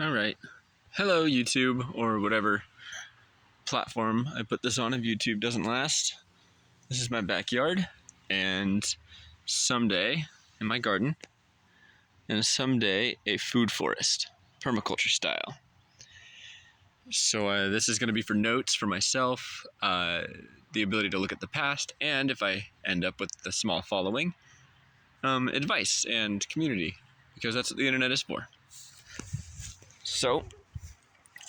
Alright. Hello, YouTube, or whatever platform I put this on if YouTube doesn't last. This is my backyard, and someday, in my garden, and someday a food forest, permaculture style. So this is going to be for notes for myself, the ability to look at the past, and if I end up with a small following, advice and community, because that's what the internet is for. So,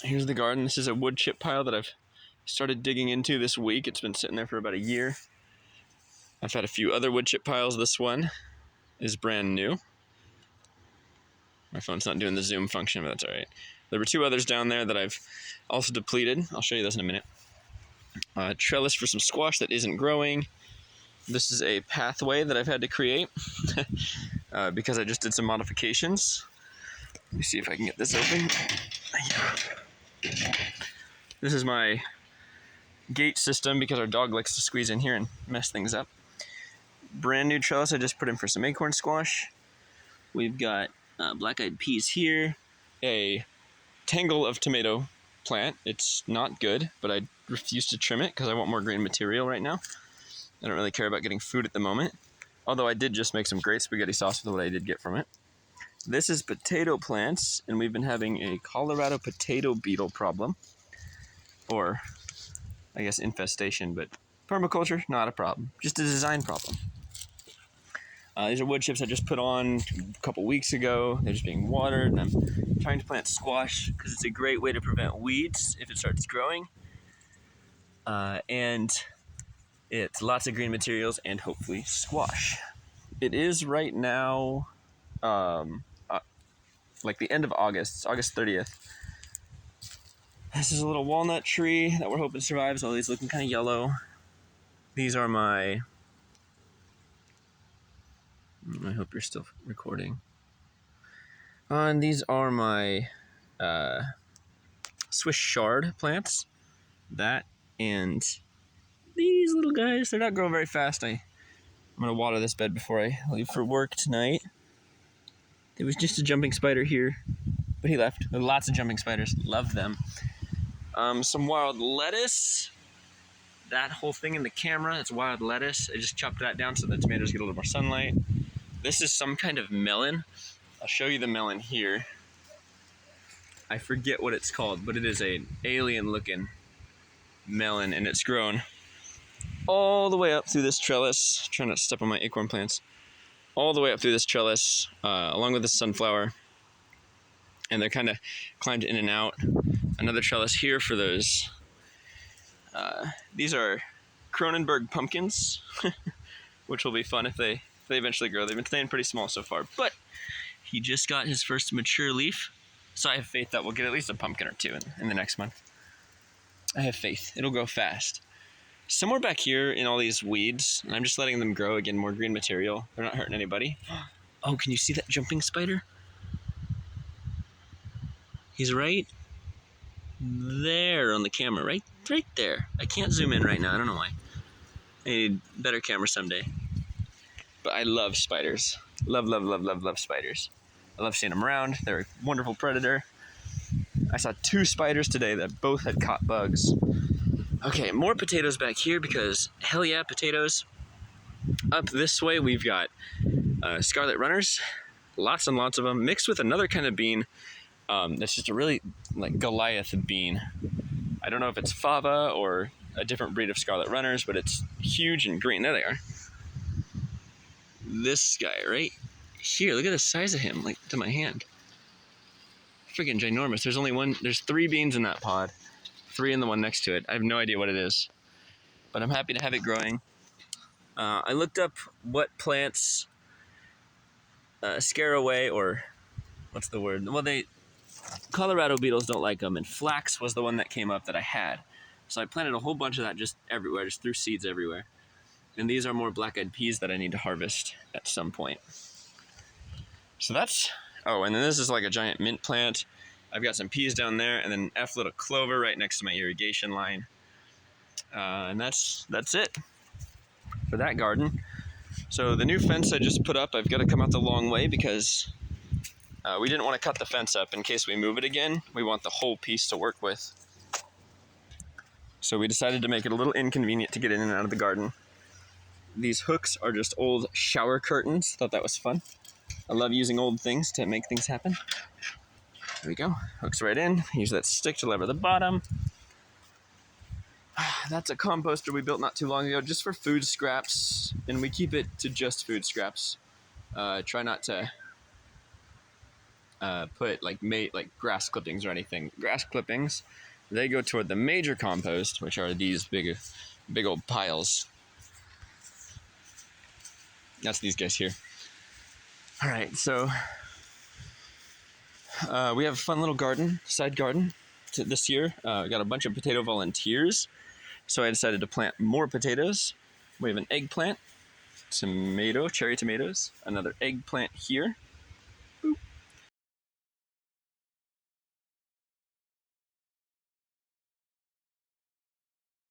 here's the garden. This is a wood chip pile that I've started digging into this week. It's been sitting there for about a year. I've had a few other wood chip piles. This one is brand new. My phone's not doing the zoom function, but that's all right. There were two others down there that I've also depleted. I'll show you those in a minute. Trellis for some squash that isn't growing. This is a pathway that I've had to create because I just did some modifications. Let me see if I can get this open. This is my gate system because our dog likes to squeeze in here and mess things up. Brand new trellis I just put in for some acorn squash. We've got black-eyed peas here. A tangle of tomato plant. It's not good, but I refuse to trim it because I want more green material right now. I don't really care about getting food at the moment. Although I did just make some great spaghetti sauce with what I did get from it. This is potato plants, and we've been having a Colorado potato beetle problem. Or, I guess, infestation, but permaculture, not a problem. Just a design problem. These are wood chips I just put on a couple weeks ago. They're just being watered, and I'm trying to plant squash because it's a great way to prevent weeds if it starts growing. And it's lots of green materials and hopefully squash. It is right now like the end of August. It's August 30th. This is a little walnut tree that we're hoping survives. All these looking kind of yellow. These are my... I hope you're still recording. And these are my Swiss chard plants. That and these little guys. They're not growing very fast. I'm going to water this bed before I leave for work tonight. There was just a jumping spider here, but he left. There are lots of jumping spiders. Love them. Some wild lettuce. That whole thing in the camera, it's wild lettuce. I just chopped that down so the tomatoes get a little more sunlight. This is some kind of melon. I'll show you the melon here. I forget what it's called, but it is an alien-looking melon, and it's grown all the way up through this trellis. Trying not to step on my acorn plants. All the way up through this trellis, along with the sunflower. And they're kind of climbed in and out. Another trellis here for those. These are Cronenberg pumpkins, which will be fun if they eventually grow. They've been staying pretty small so far, but he just got his first mature leaf, so I have faith that we'll get at least a pumpkin or two in the next month. I have faith. It'll grow fast. Somewhere back here in all these weeds, and I'm just letting them grow, again, more green material. They're not hurting anybody. Oh, can you see that jumping spider? He's right there on the camera, right there. I can't zoom in right now, I don't know why. I need better camera someday. But I love spiders. Love spiders. I love seeing them around. They're a wonderful predator. I saw 2 spiders today that both had caught bugs. Okay, more potatoes back here because hell yeah, potatoes. Up this way we've got scarlet runners. Lots and lots of them, mixed with another kind of bean. That's just a really like Goliath bean. I don't know if it's fava or a different breed of scarlet runners, but it's huge and green. There they are. This guy right here, look at the size of him, like to my hand. Freaking ginormous. There's 3 beans in that pod. 3 in the one next to it. I have no idea what it is, but I'm happy to have it growing. I looked up what plants scare away, or what's the word? Well, Colorado beetles don't like them, and flax was the one that came up that I had. So I planted a whole bunch of that just everywhere, just threw seeds everywhere. And these are more black-eyed peas that I need to harvest at some point. So that's... Oh, and then this is like a giant mint plant. I've got some peas down there, and then little clover right next to my irrigation line. And that's it for that garden. So the new fence I just put up, I've got to come out the long way because We didn't want to cut the fence up in case we move it again. We want the whole piece to work with. So we decided to make it a little inconvenient to get in and out of the garden. These hooks are just old shower curtains. Thought that was fun. I love using old things to make things happen. There we go. Hooks right in. Use that stick to lever the bottom. That's a composter we built not too long ago just for food scraps, and we keep it to just food scraps. Try not to put like grass clippings or anything. Grass clippings, they go toward the major compost, which are these big old piles. That's these guys here. All right, so we have a fun little garden, side garden this year. We got a bunch of potato volunteers, so I decided to plant more potatoes. We have an eggplant, cherry tomatoes, another eggplant here,